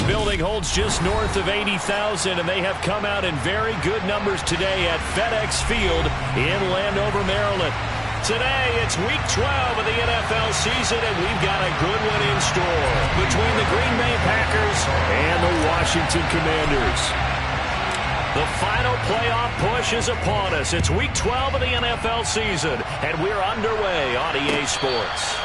building holds just north of 80,000, and they have come out in very good numbers today at FedEx Field in Landover, Maryland. Today, it's Week 12 of the NFL season, and we've got a good one in store between the Green Bay Packers and the Washington Commanders. The final playoff push is upon us. It's Week 12 of the NFL season, and we're underway on EA Sports.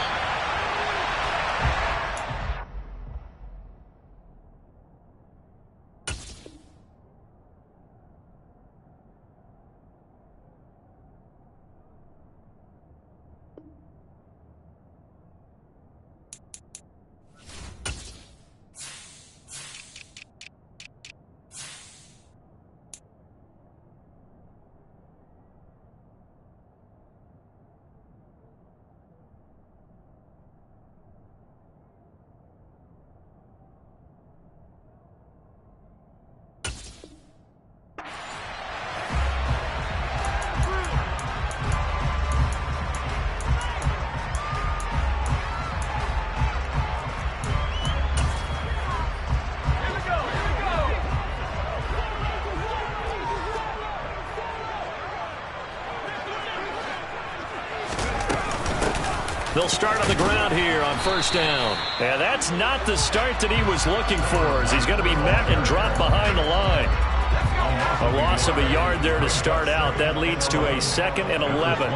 They'll start on the ground here on first down. And that's not the start that he was looking for, as he's going to be met and dropped behind the line. A loss of a yard there to start out. That leads to a 2nd and 11.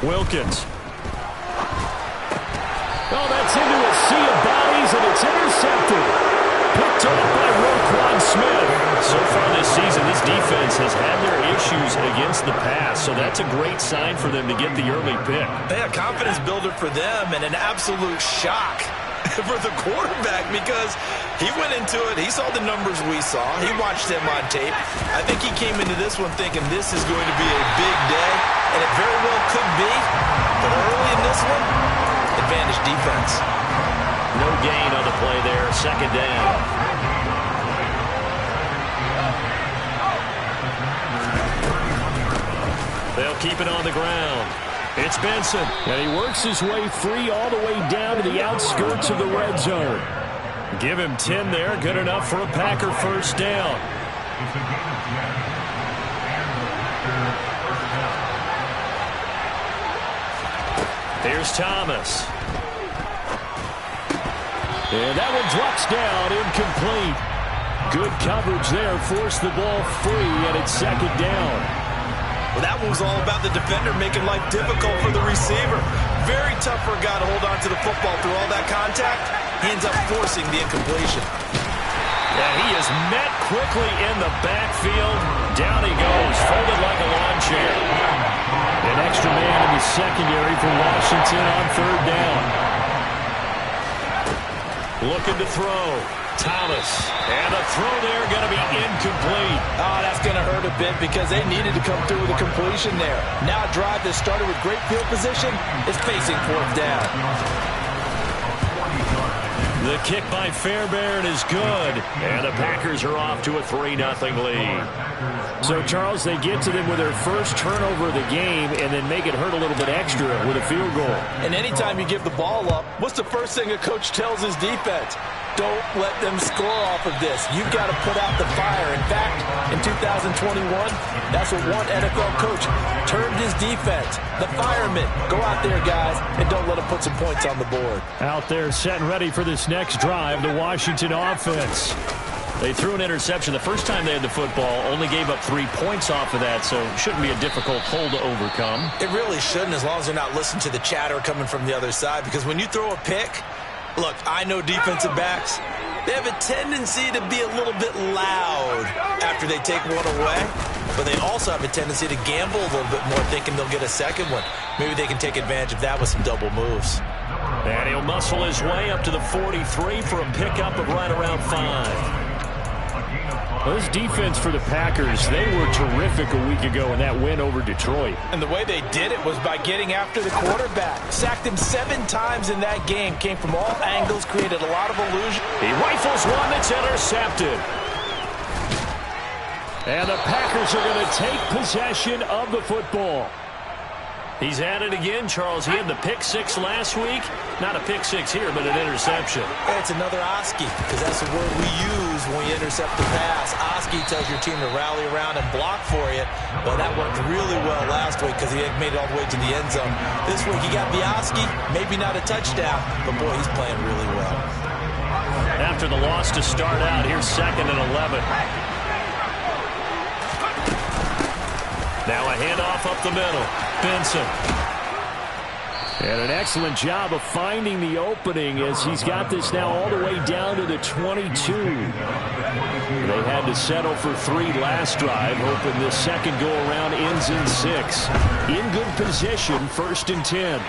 Wilkins. Oh, that's into a sea of bodies, and it's intercepted. Picked off by Roquan Smith. So far this season, this defense has had their issues against the pass, so that's a great sign for them to get the early pick. Yeah, confidence builder for them and an absolute shock for the quarterback because he went into it. He saw the numbers we saw. He watched them on tape. I think he came into this one thinking this is going to be a big day, and it very well could be. But early in this one, advantage defense. No gain on the play there, 2nd down. They'll keep it on the ground. It's Benson, and he works his way free all the way down to the outskirts of the red zone. Give him 10 there, good enough for a Packer first down. Here's Thomas. And that one drops down, incomplete. Good coverage there, forced the ball free, and it's 2nd down. Well, that one was all about the defender making life difficult for the receiver. Very tough for a guy to hold on to the football through all that contact. He ends up forcing the incompletion. Yeah, he is met quickly in the backfield. Down he goes, folded like a lawn chair. An extra man in the secondary for Washington on 3rd down. Looking to throw. Thomas. And the throw there going to be incomplete. Oh, that's going to hurt a bit because they needed to come through with a completion there. Now a drive that started with great field position is facing 4th down. The kick by Fairbairn is good. And the Packers are off to a 3-0 lead. So, Charles, they get to them with their first turnover of the game and then make it hurt a little bit extra with a field goal. And anytime you give the ball up, what's the first thing a coach tells his defense? Don't let them score off of this. You've got to put out the fire. In fact, in 2021, that's what one NFL coach termed his defense. The firemen. Go out there, guys, and don't let them put some points on the board. Out there set and ready for this next drive, the Washington offense. They threw an interception the first time they had the football, only gave up 3 points off of that, so it shouldn't be a difficult hole to overcome. It really shouldn't, as long as they're not listening to the chatter coming from the other side, because when you throw a pick, look, I know defensive backs, they have a tendency to be a little bit loud after they take one away, but they also have a tendency to gamble a little bit more, thinking they'll get a second one. Maybe they can take advantage of that with some double moves. And he'll muscle his way up to the 43 for a pickup of right around 5. Well, this defense for the Packers, they were terrific a week ago in that win over Detroit. And the way they did it was by getting after the quarterback. Sacked him 7 times in that game. Came from all angles, created a lot of illusion. He rifles one that's intercepted. And the Packers are going to take possession of the football. He's at it again, Charles. He had the pick six last week. Not a pick six here, but an interception. It's another Oski, because that's the word we use when you intercept the pass. Oski tells your team to rally around and block for you. But that worked really well last week because he had made it all the way to the end zone. This week he got the Oski, maybe not a touchdown, but boy, he's playing really well. After the loss to start out, here's 2nd and 11. Now a handoff up the middle. Benson. And an excellent job of finding the opening as he's got this now all the way down to the 22. They had to settle for 3 last drive, hoping this second go-around ends in 6. In good position, 1st and 10.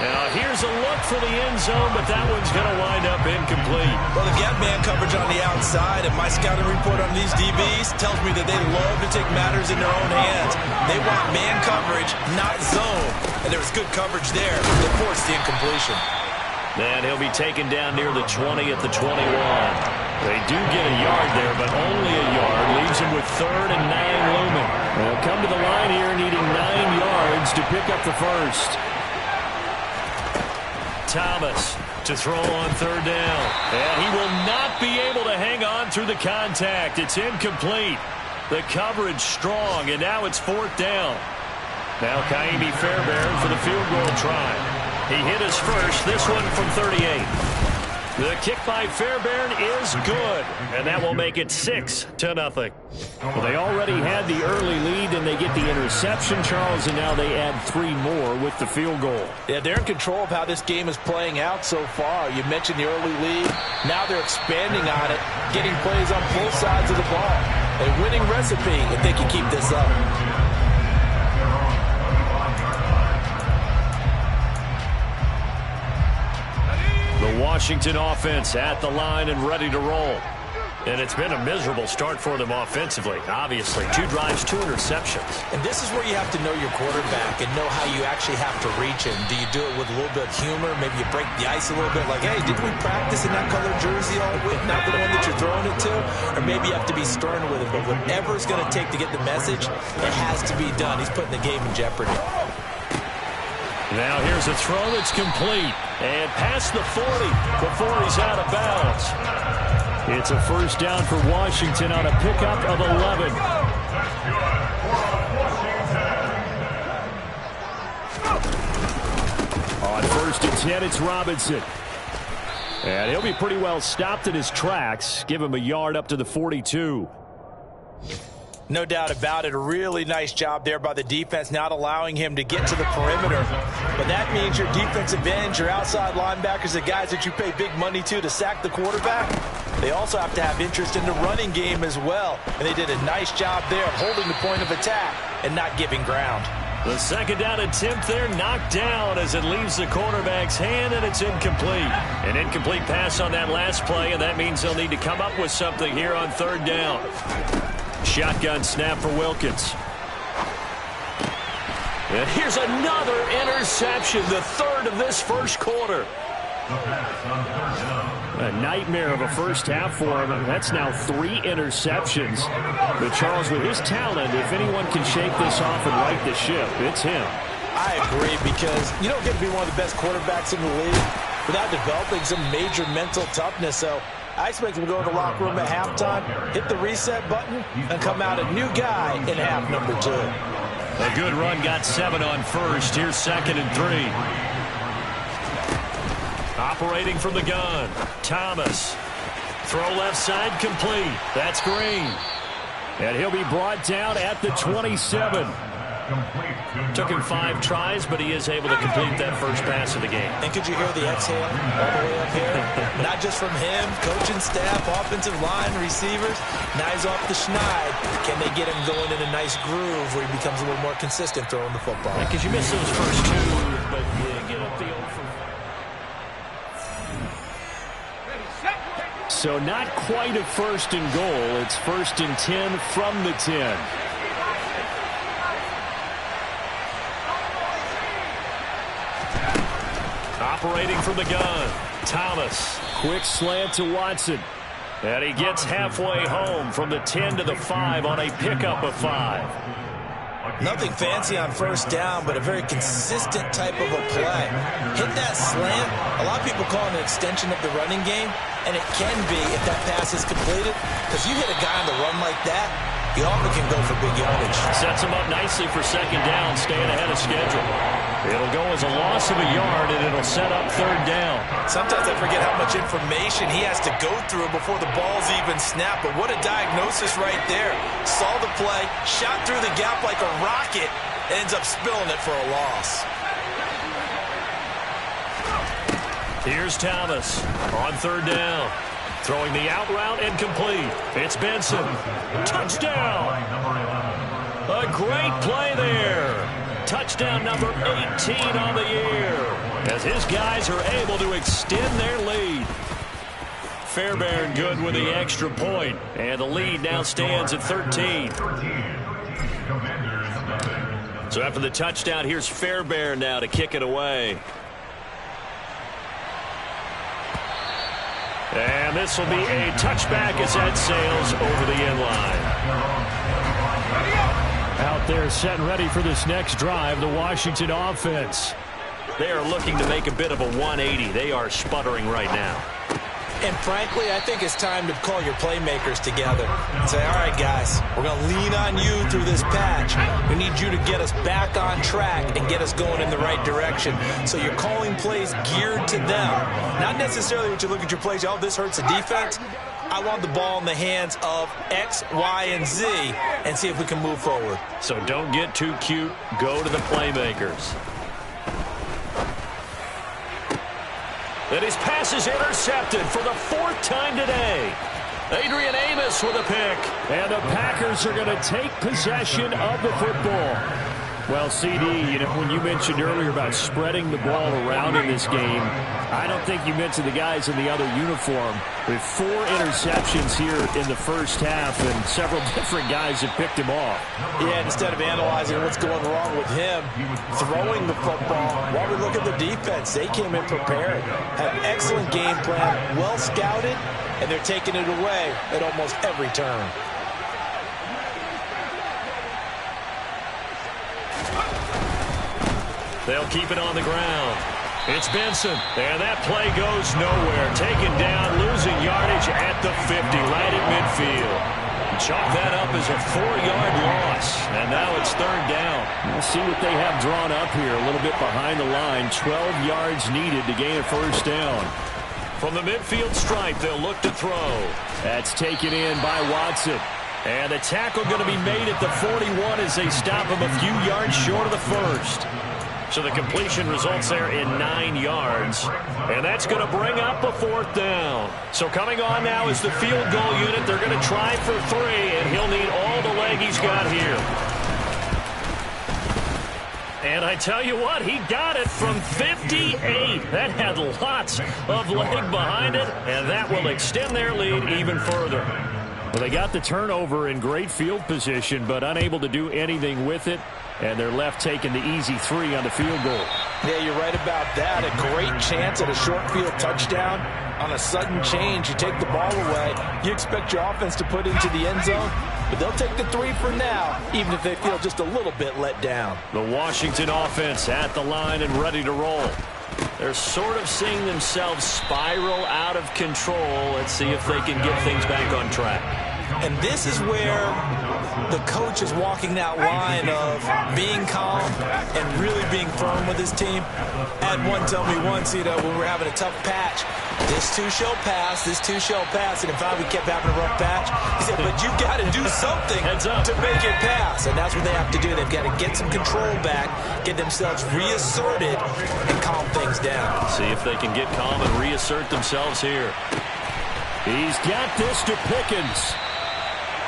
Now here's a look for the end zone, but that one's going to wind up incomplete. Well, if you have man coverage on the outside, and my scouting report on these DBs tells me that they love to take matters in their own hands. They want man coverage, not zone. And there was good coverage there. They forced the incompletion. And he'll be taken down near the 20 at the 21. They do get a yard there, but only a yard. Leaves him with 3rd and 9 looming. They'll come to the line here needing 9 yards to pick up the first. Thomas to throw on 3rd down. And he will not be able to hang on through the contact. It's incomplete. The coverage strong, and now it's 4th down. Now Ka'imi Fairbairn for the field goal try. He hit his first, this one from 38. The kick by Fairbairn is good, and that will make it 6-0. Well, they already had the early lead, and they get the interception, Charles, and now they add 3 more with the field goal. Yeah, they're in control of how this game is playing out so far. You mentioned the early lead. Now they're expanding on it, getting plays on both sides of the ball. A winning recipe if they can keep this up. The Washington offense at the line and ready to roll. And it's been a miserable start for them offensively. Obviously, 2 drives, 2 interceptions. And this is where you have to know your quarterback and know how you actually have to reach him. Do you do it with a little bit of humor? Maybe you break the ice a little bit like, hey, didn't we practice in that colored jersey all week? Not the one that you're throwing it to? Or maybe you have to be stern with him. But whatever it's going to take to get the message, it has to be done. He's putting the game in jeopardy. Now here's a throw that's complete. And past the 40 before he's out of bounds. It's a 1st down for Washington on a pickup of 11. On 1st and 10, it's Robinson. And he'll be pretty well stopped in his tracks. Give him a yard up to the 42. No doubt about it. A really nice job there by the defense, not allowing him to get to the perimeter. But that means your defensive ends, your outside linebackers, the guys that you pay big money to sack the quarterback, they also have to have interest in the running game as well. And they did a nice job there of holding the point of attack and not giving ground. The 2nd down attempt there knocked down as it leaves the quarterback's hand, and it's incomplete. An incomplete pass on that last play, and that means they'll need to come up with something here on 3rd down. Shotgun snap for Wilkins. And here's another interception, the 3rd of this first quarter. A nightmare of a first half for him. That's now 3 interceptions. But Charles, with his talent, if anyone can shake this off and right the ship, it's him. I agree, because you don't get to be one of the best quarterbacks in the league without developing some major mental toughness. So I expect him to go in the locker room at halftime, hit the reset button, and come out a new guy in half number 2. A good run got 7 on 1st. Here's 2nd and 3. Operating from the gun, Thomas. Throw left side complete. That's Green. And he'll be brought down at the 27. Took him 5 tries, but he is able to complete that first pass of the game. And could you hear the exhale all the way up here? Not just from him, coaching staff, offensive line, receivers. Now he's off the schneid. Can they get him going in a nice groove where he becomes a little more consistent throwing the football? Because you missed those first 2, but yeah, get up the old for. So not quite a 1st and goal. It's 1st and 10 from the 10. Operating from the gun, Thomas. Quick slant to Watson. And he gets halfway home from the 10 to the 5 on a pickup of 5. Nothing fancy on first down, but a very consistent type of a play. Hit that slant. A lot of people call it an extension of the running game, and it can be if that pass is completed, because you hit a guy on the run like that, he often can go for big yardage. Sets him up nicely for second down, staying ahead of schedule. It'll go as a loss of a yard, and it'll set up third down. Sometimes I forget how much information he has to go through before the ball's even snapped, but what a diagnosis right there. Saw the play, shot through the gap like a rocket, and ends up spilling it for a loss. Here's Thomas on third down. Throwing the out route and complete. It's Benson. Touchdown! A great play there. Touchdown number 18 on the year, as his guys are able to extend their lead. Fairbairn good with the extra point, and the lead now stands at 13. So after the touchdown, here's Fairbairn now to kick it away. And this will be a touchback as that sails over the end line. Out there set and ready for this next drive, the Washington offense. They are looking to make a bit of a 180. They are sputtering right now. And frankly, I think it's time to call your playmakers together and say, all right, guys, we're going to lean on you through this patch. We need you to get us back on track and get us going in the right direction. So you're calling plays geared to them. Not necessarily what you look at your plays, oh, this hurts the defense. I want the ball in the hands of X, Y, and Z and see if we can move forward. So don't get too cute. Go to the playmakers. And his pass is intercepted for the fourth time today. Adrian Amos with a pick. And the Packers are going to take possession of the football. Well, CD, when you mentioned earlier about spreading the ball around in this game, I don't think you mentioned the guys in the other uniform. With 4 interceptions here in the first half, and several different guys have picked him off. Yeah, instead of analyzing what's going wrong with him, throwing the football, while we look at the defense, they came in prepared, had an excellent game plan, well scouted, and they're taking it away at almost every turn. They'll keep it on the ground. It's Benson, and that play goes nowhere. Taken down, losing yardage at the 50, right at midfield. Chalk that up as a 4-yard loss, and now it's third down. We'll see what they have drawn up here, a little bit behind the line. 12 yards needed to gain a first down. From the midfield stripe, they'll look to throw. That's taken in by Watson. And the tackle going to be made at the 41 as they stop him a few yards short of the first. So the completion results there in 9 yards. And that's going to bring up a fourth down. So coming on now is the field goal unit. They're going to try for 3, and he'll need all the leg he's got here. And I tell you what, he got it from 58. That had lots of leg behind it, and that will extend their lead even further. Well, they got the turnover in great field position, but unable to do anything with it. And they're left taking the easy 3 on the field goal. Yeah, you're right about that. A great chance at a short field touchdown. On a sudden change, you take the ball away. You expect your offense to put into the end zone, but they'll take the 3 for now, even if they feel just a little bit let down. The Washington offense at the line and ready to roll. They're sort of seeing themselves spiral out of control. Let's see if they can get things back on track. And this is where the coach is walking that line of being calm and really being firm with his team. Had one tell me once, when we're having a tough patch, this too shall pass, this too shall pass. And in fact, we kept having a rough patch. He said, but you got to do something to make it pass. And that's what they have to do. They've got to get some control back, get themselves reasserted, and calm things down. See if they can get calm and reassert themselves here. He's got this to Pickens.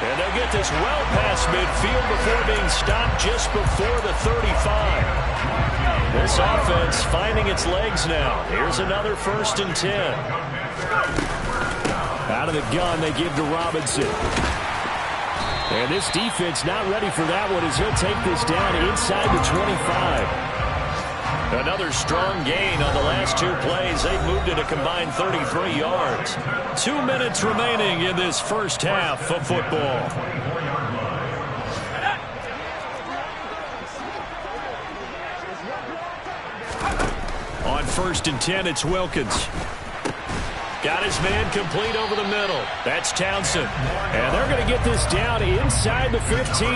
And they'll get this well past midfield before being stopped just before the 35. This offense finding its legs now. Here's another 1st and 10. Out of the gun, they give to Robinson. And this defense not ready for that one as he'll take this down inside the 25. Another strong gain on the last 2 plays. They've moved it a combined 33 yards. 2 minutes remaining in this first half of football. 1st and 10, it's Wilkins. Got his man complete over the middle. That's Townsend. And they're going to get this down inside the 15.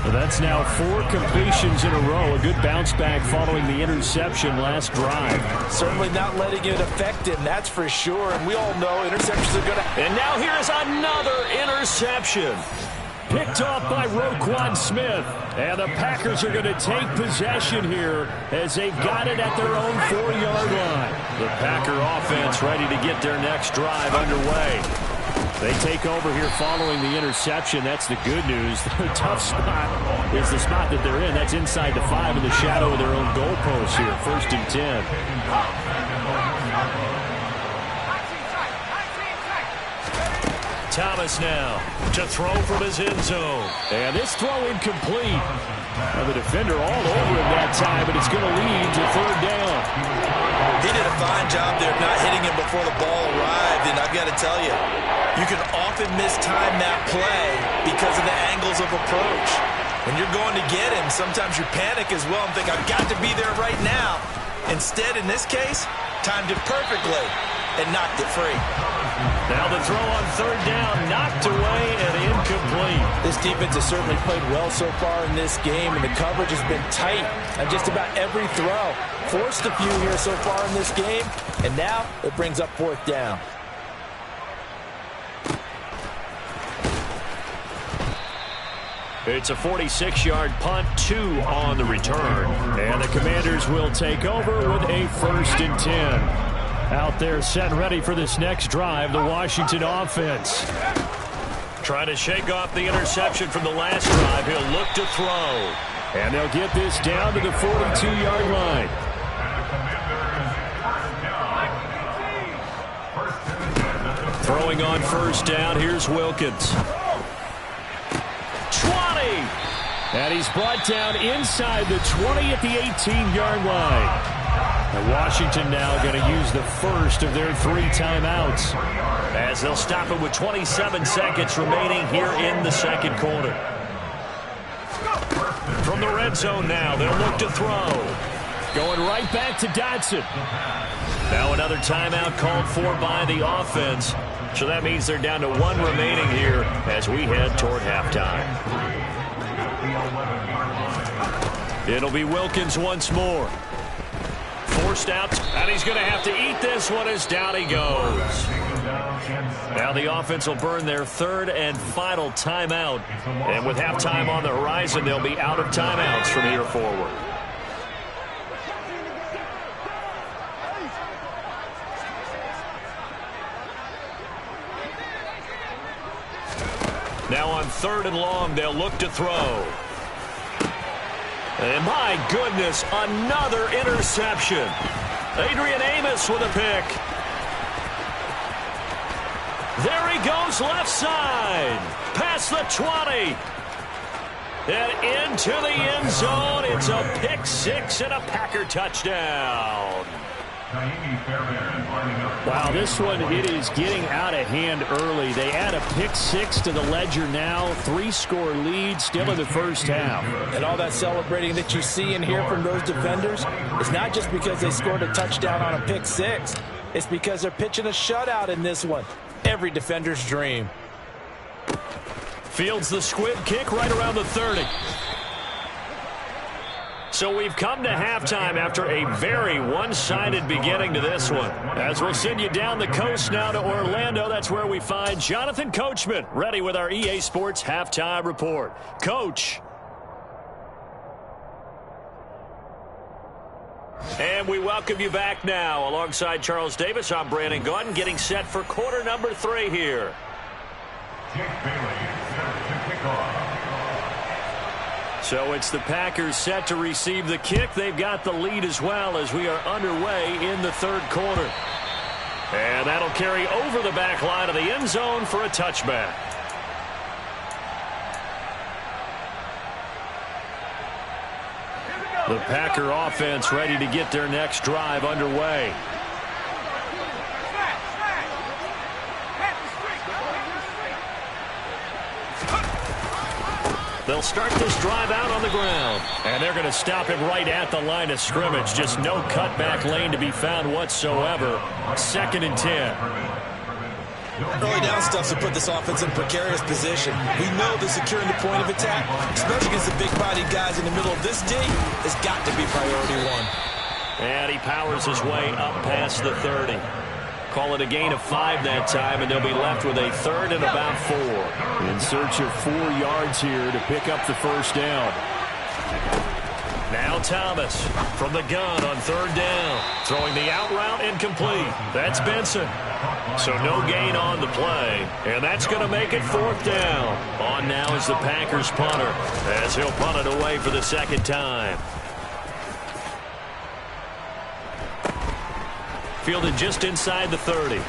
Well, that's now 4 completions in a row. A good bounce back following the interception last drive. Certainly not letting it affect him, that's for sure. And we all know interceptions are going to... And now here's another interception. Picked off by Roquan Smith. And the Packers are going to take possession here as they've got it at their own 4-yard line. The Packer offense ready to get their next drive underway. They take over here following the interception. That's the good news. The tough spot is the spot that they're in. That's inside the 5 in the shadow of their own goalpost here. 1st and 10. Thomas now to throw from his end zone. And this throw incomplete. Now the defender all over him that time, but it's going to lead to 3rd down. He did a fine job there of not hitting him before the ball arrived. And I've got to tell you, you can often mistime that play because of the angles of approach. When you're going to get him, sometimes you panic as well and think, I've got to be there right now. Instead, in this case, timed it perfectly and knocked it free. Now the throw on 3rd down, knocked away and incomplete. This defense has certainly played well so far in this game, and the coverage has been tight on just about every throw. Forced a few here so far in this game, and now it brings up 4th down. It's a 46-yard punt, 2 on the return. And the Commanders will take over with a 1st and 10. Out there set and ready for this next drive, the Washington offense. Trying to shake off the interception from the last drive. He'll look to throw. And they'll get this down to the 42-yard line. Throwing on 1st down, here's Wilkins. 20! And he's brought down inside the 20 at the 18-yard line. And Washington now going to use the first of their 3 timeouts as they'll stop it with 27 seconds remaining here in the 2nd quarter. From the red zone now, they'll look to throw. Going right back to Dotson. Now another timeout called for by the offense. So that means they're down to 1 remaining here as we head toward halftime. It'll be Wilkins once more. Forced out, and he's going to have to eat this one as down he goes. Now the offense will burn their 3rd and final timeout. And with halftime on the horizon, they'll be out of timeouts from here forward. Now on 3rd and long, they'll look to throw. And my goodness, another interception. Adrian Amos with a pick. There he goes left side. Past the 20. And into the end zone. It's a pick 6 and a Packer touchdown. Wow, this one, it is getting out of hand early. They add a pick 6 to the ledger now. 3-score lead still in the first half. And all that celebrating that you see and hear from those defenders is not just because they scored a touchdown on a pick 6. It's because they're pitching a shutout in this one. Every defender's dream. Fields the squib kick right around the 30. So we've come to halftime after a very one-sided beginning to this one. As we'll send you down the coast now to Orlando, that's where we find Jonathan Coachman ready with our EA Sports Halftime Report. Coach. And we welcome you back now. Alongside Charles Davis, I'm Brandon Gaudin, getting set for quarter number 3 here. So it's the Packers set to receive the kick. They've got the lead as well as we are underway in the 3rd quarter. And that'll carry over the back line of the end zone for a touchback. The Packer offense ready to get their next drive underway. They'll start this drive out on the ground. And they're going to stop him right at the line of scrimmage. Just no cutback lane to be found whatsoever. 2nd and 10. Early down stuff to put this offense in precarious position. We know that securing the point of attack, especially against the big-bodied guys in the middle of this D, has got to be priority one. And he powers his way up past the 30. Call it a gain of 5 that time, and they'll be left with a 3rd and about 4. In search of 4 yards here to pick up the first down. Now Thomas from the gun on 3rd down. Throwing the out route incomplete. That's Benson. So no gain on the play, and that's going to make it 4th down. On now is the Packers punter, as he'll punt it away for the 2nd time. Fielded just inside the 30.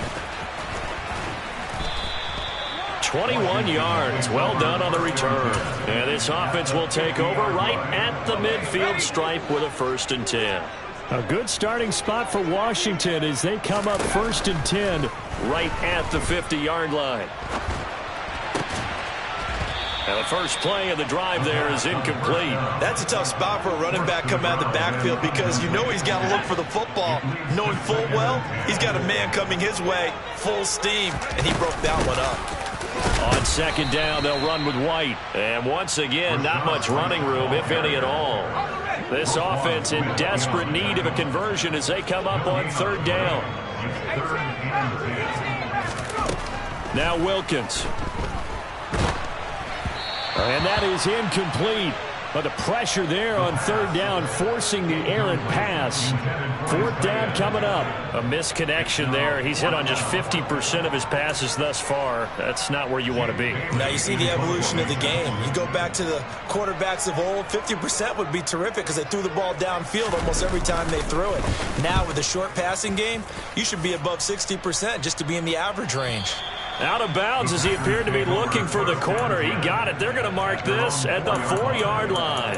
21 yards. Well done on the return. And this offense will take over right at the midfield stripe with a 1st and 10. A good starting spot for Washington as they come up 1st and 10 right at the 50-yard line. And the first play of the drive there is incomplete. That's a tough spot for a running back coming out of the backfield because you know he's got to look for the football, knowing full well he's got a man coming his way, full steam, and he broke that one up. On 2nd down, they'll run with White. And once again, not much running room, if any at all. This offense in desperate need of a conversion as they come up on 3rd down. Now Wilkins. And that is incomplete. But the pressure there on 3rd down, forcing the errant pass. 4th down coming up. A misconnection there. He's hit on just 50% of his passes thus far. That's not where you want to be. Now you see the evolution of the game. You go back to the quarterbacks of old, 50% would be terrific because they threw the ball downfield almost every time they threw it. Now with the short passing game, you should be above 60% just to be in the average range. Out of bounds as he appeared to be looking for the corner. He got it. They're going to mark this at the 4-yard line.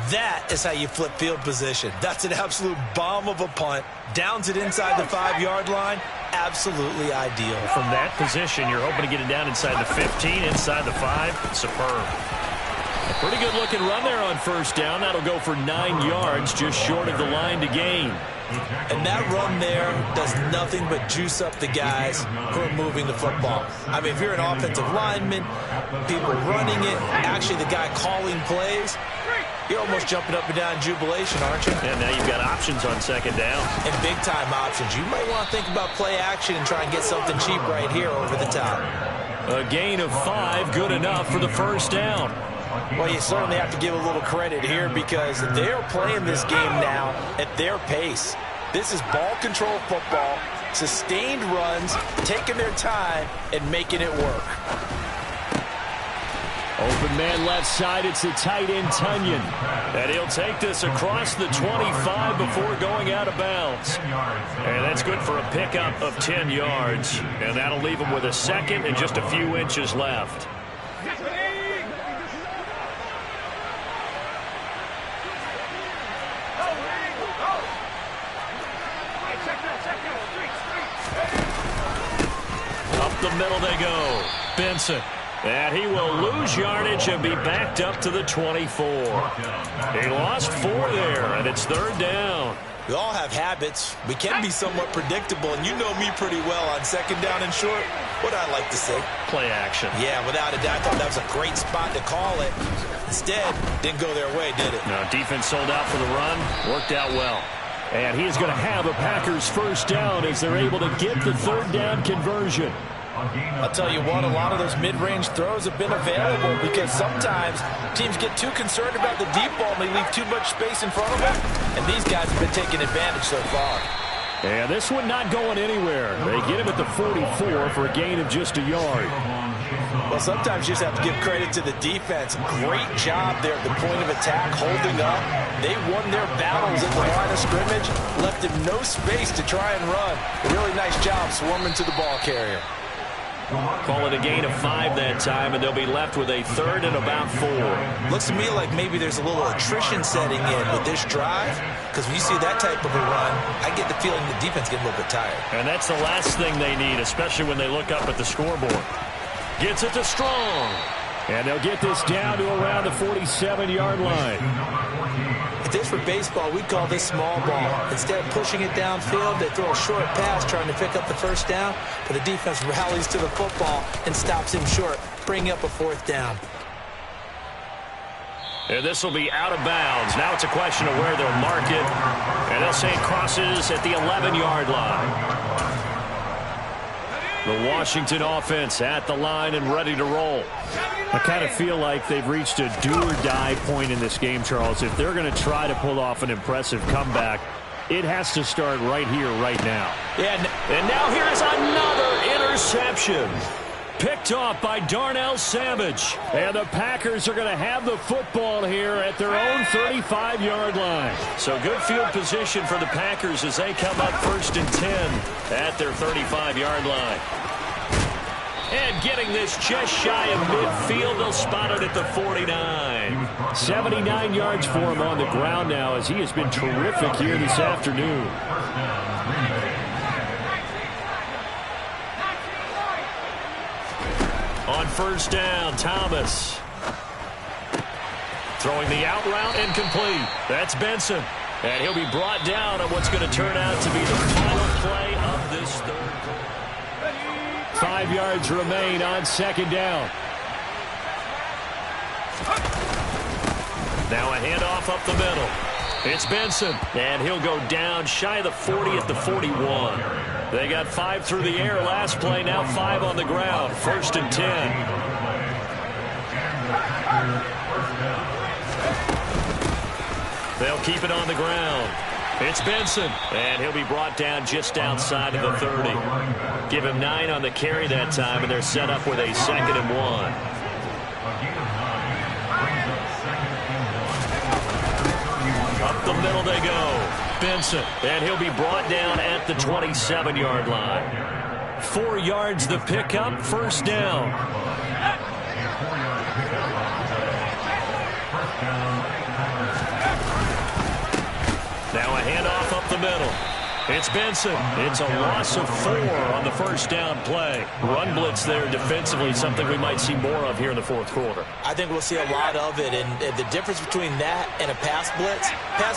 That is how you flip field position. That's an absolute bomb of a punt. Downs it inside the 5-yard line. Absolutely ideal. From that position, you're hoping to get it down inside the 15, inside the 5. Superb. A pretty good looking run there on 1st down. That'll go for 9 yards, just short of the line to gain. And that run there does nothing but juice up the guys who are moving the football. I mean, if you're an offensive lineman, people running it, actually the guy calling plays, you're almost jumping up and down in jubilation, aren't you? And now you've got options on 2nd down. And big-time options. You might want to think about play action and try and get something cheap right here over the top. A gain of 5, good enough for the 1st down. Well, you certainly have to give a little credit here because they're playing this game now at their pace. This is ball control football, sustained runs, taking their time, and making it work. Open man left side, it's the tight end Tunyon. And he'll take this across the 25 before going out of bounds. And that's good for a pickup of 10 yards. And that'll leave him with a 2nd and just a few inches left. Up the middle they go. Benson. And he will lose yardage and be backed up to the 24. He lost 4 there, and it's 3rd down. We all have habits. We can be somewhat predictable, and you know me pretty well on 2nd down and short. What I like to say? Play action. Yeah, without a doubt, I thought that was a great spot to call it. Instead, didn't go their way, did it? No, defense sold out for the run. Worked out well. And he's going to have a Packers 1st down as they're able to get the 3rd down conversion. I'll tell you what, a lot of those mid-range throws have been available because sometimes teams get too concerned about the deep ball and they leave too much space in front of them, and these guys have been taking advantage so far. And this one not going anywhere. They get him at the 44 for a gain of just a yard. Well, sometimes you just have to give credit to the defense. Great job there at the point of attack, holding up. They won their battles at the line of scrimmage, left him no space to try and run. A really nice job swarming to the ball carrier. Call it a gain of 5 that time, and they'll be left with a 3rd and about 4. Looks to me like maybe there's a little attrition setting in with this drive, because when you see that type of a run, I get the feeling the defense gets a little bit tired. And that's the last thing they need, especially when they look up at the scoreboard. Gets it to Strong. And they'll get this down to around the 47-yard line. If this were baseball, we'd call this small ball. Instead of pushing it downfield, they throw a short pass trying to pick up the first down, but the defense rallies to the football and stops him short, bringing up a fourth down. And this will be out of bounds. Now it's a question of where they'll mark it. And they'll say it crosses at the 11-yard line. The Washington offense at the line and ready to roll. I kind of feel like they've reached a do-or-die point in this game, Charles. If they're going to try to pull off an impressive comeback, it has to start right here, right now. Yeah, and now here's another interception. Picked off by Darnell Savage. And the Packers are going to have the football here at their own 35-yard line. So good field position for the Packers as they come up 1st and 10 at their 35-yard line. And getting this just shy of midfield, they'll spot it at the 49. 79 yards for him on the ground now as he has been terrific here this afternoon. On 1st down, Thomas. Throwing the out route incomplete. That's Benson. And he'll be brought down on what's going to turn out to be the final play of this third quarter. 5 yards remain on 2nd down. Now a handoff up the middle. It's Benson. And he'll go down shy of the 40 at the 41. They got 5 through the air last play, now 5 on the ground. 1st and 10. They'll keep it on the ground. It's Benson, and he'll be brought down just outside of the 30. Give him 9 on the carry that time, and they're set up with a 2nd and 1. Up the middle they go. Benson, and he'll be brought down at the 27-yard line. 4 yards the pickup, 1st down. Now a handoff up the middle. It's Benson. It's a loss of 4 on the 1st down play. Run blitz there defensively, something we might see more of here in the 4th quarter. I think we'll see a lot of it, and the difference between that and a pass blitz,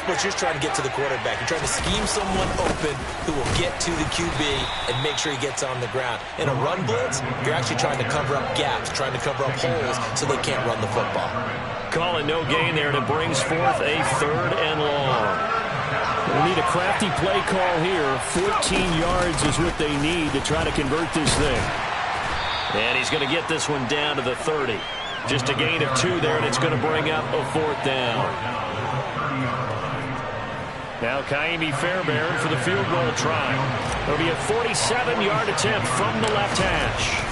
you're just trying to get to the quarterback. You're trying to scheme someone open who will get to the QB and make sure he gets on the ground. In a run blitz, you're actually trying to cover up gaps, trying to cover up holes so they can't run the football. Call it no gain there, and it brings forth a 3rd and long. We need a crafty play call here. 14 yards is what they need to try to convert this thing. And he's going to get this one down to the 30. Just a gain of 2 there, and it's going to bring up a 4th down. Now Kaimi Fairbairn for the field goal try. It'll be a 47-yard attempt from the left hash.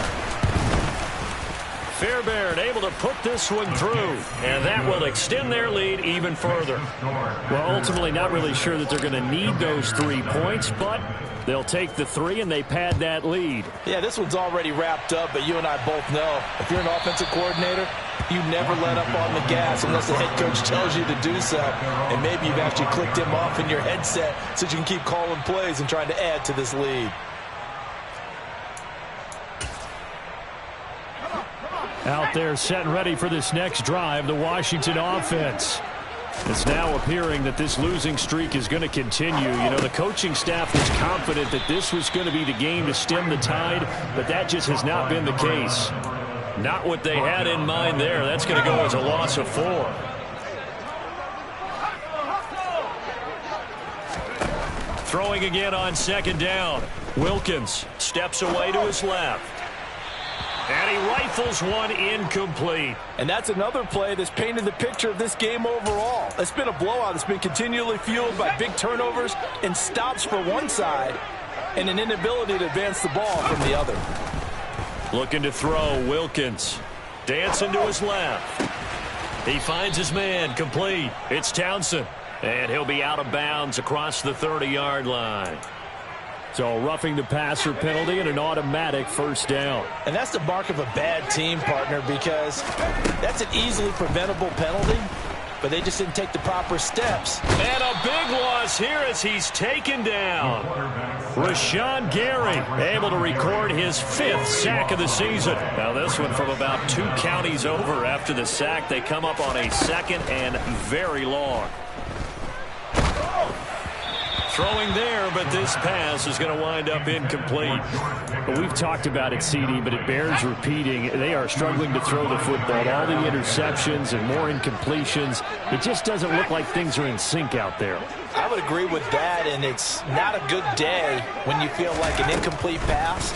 Fairbairn able to put this one through, and that will extend their lead even further. Well, ultimately not really sure that they're going to need those 3 points, but they'll take the 3 and they pad that lead. Yeah, this one's already wrapped up, but you and I both know if you're an offensive coordinator, you never let up on the gas unless the head coach tells you to do so. And maybe you've actually clicked him off in your headset so you can keep calling plays and trying to add to this lead. Out there set and ready for this next drive, the Washington offense. It's now appearing that this losing streak is going to continue. You know, the coaching staff was confident that this was going to be the game to stem the tide, but that just has not been the case. Not what they had in mind there. That's going to go as a loss of 4. Throwing again on 2nd down. Wilkins steps away to his left. And he rifles one incomplete. And that's another play that's painted the picture of this game overall. It's been a blowout. It's been continually fueled by big turnovers and stops for one side and an inability to advance the ball from the other. Looking to throw, Wilkins. Dancing to his left. He finds his man, complete. It's Townsend. And he'll be out of bounds across the 30-yard line. So roughing the passer penalty and an automatic 1st down. And that's the mark of a bad team, partner, because that's an easily preventable penalty. but they just didn't take the proper steps. And a big loss here as he's taken down. Rashawn Gary able to record his 5th sack of the season. Now this one from about 2 counties over. After the sack, they come up on a 2nd and very long. Throwing there, but this pass is going to wind up incomplete. Well, we've talked about it, CD, but it bears repeating. They are struggling to throw the football. All the interceptions and more incompletions. It just doesn't look like things are in sync out there. I would agree with that, and it's not a good day when you feel like an incomplete pass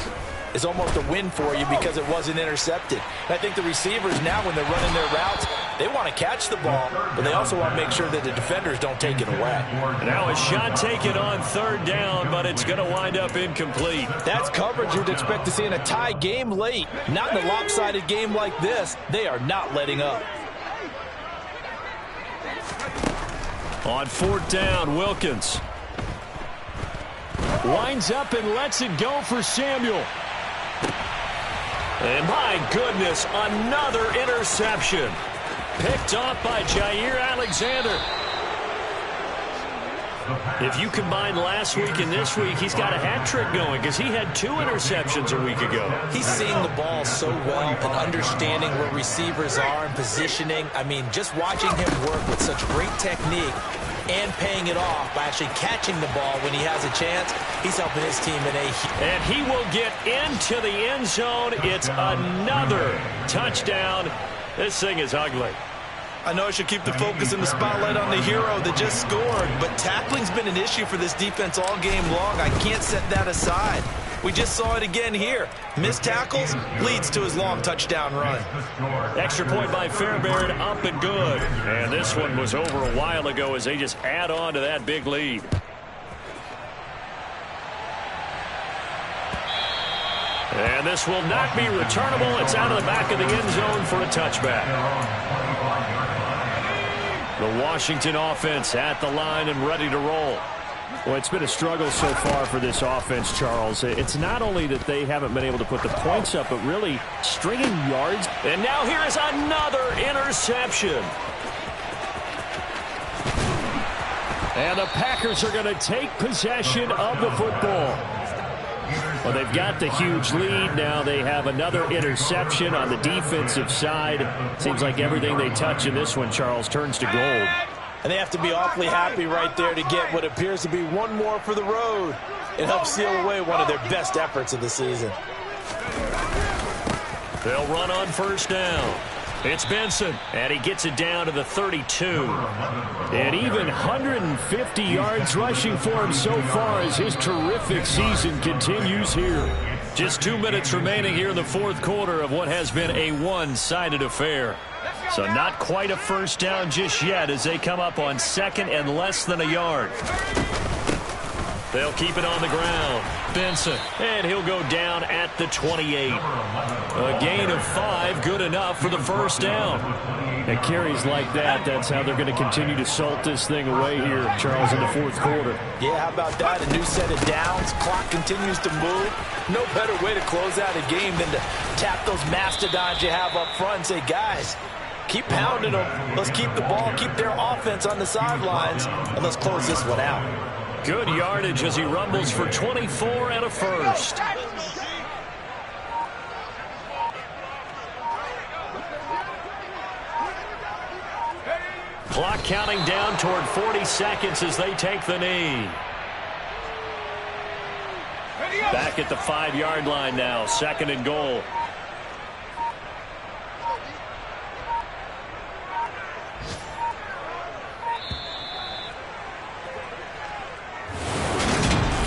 is almost a win for you because it wasn't intercepted. And I think the receivers now, when they're running their routes, they want to catch the ball, but they also want to make sure that the defenders don't take it away. Now a shot taken on 3rd down, but it's going to wind up incomplete. That's coverage you'd expect to see in a tie game late. Not in a lopsided game like this. They are not letting up. On 4th down, Wilkins winds up and lets it go for Samuel. And my goodness, another interception. Picked off by Jair Alexander. If you combine last week and this week, he's got a hat trick going because he had 2 interceptions a week ago. He's seeing the ball so well and understanding where receivers are and positioning. I mean, just watching him work with such great technique and paying it off by actually catching the ball when he has a chance, he's helping his team in a... And he will get into the end zone. It's another touchdown. This thing is ugly. I know I should keep the focus and the spotlight on the hero that just scored, but tackling's been an issue for this defense all game long. I can't set that aside. We just saw it again here. Missed tackles leads to his long touchdown run. Extra point by Fairbairn, up and good. And this one was over a while ago as they just add on to that big lead. And this will not be returnable. It's out of the back of the end zone for a touchback. The Washington offense at the line and ready to roll. Well, it's been a struggle so far for this offense, Charles. It's not only that they haven't been able to put the points up, but really stringing yards. And now here is another interception. And the Packers are going to take possession of the football. Well, they've got the huge lead. Now they have another interception on the defensive side. Seems like everything they touch in this one, Charles, turns to gold. And they have to be awfully happy right there to get what appears to be one more for the road. It helps seal away one of their best efforts of the season. They'll run on 1st down. It's Benson, and he gets it down to the 32. And even 150 yards rushing for him so far as his terrific season continues here. Just 2 minutes remaining here in the 4th quarter of what has been a one-sided affair. So not quite a 1st down just yet as they come up on 2nd and less than a yard. They'll keep it on the ground. Benson, and he'll go down at the 28. A gain of 5, good enough for the 1st down. And carries like that, that's how they're going to continue to salt this thing away here, Charles, in the 4th quarter. Yeah, how about that? A new set of downs. Clock continues to move. No better way to close out a game than to tap those mastodons you have up front and say, guys, keep pounding them. Let's keep the ball, keep their offense on the sidelines, and let's close this one out. Good yardage as he rumbles for 24 and a 1st. Clock counting down toward 40 seconds as they take the knee. Back at the 5-yard line now, 2nd and goal.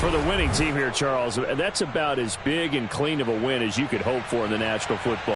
For the winning team here, Charles, that's about as big and clean of a win as you could hope for in the National Football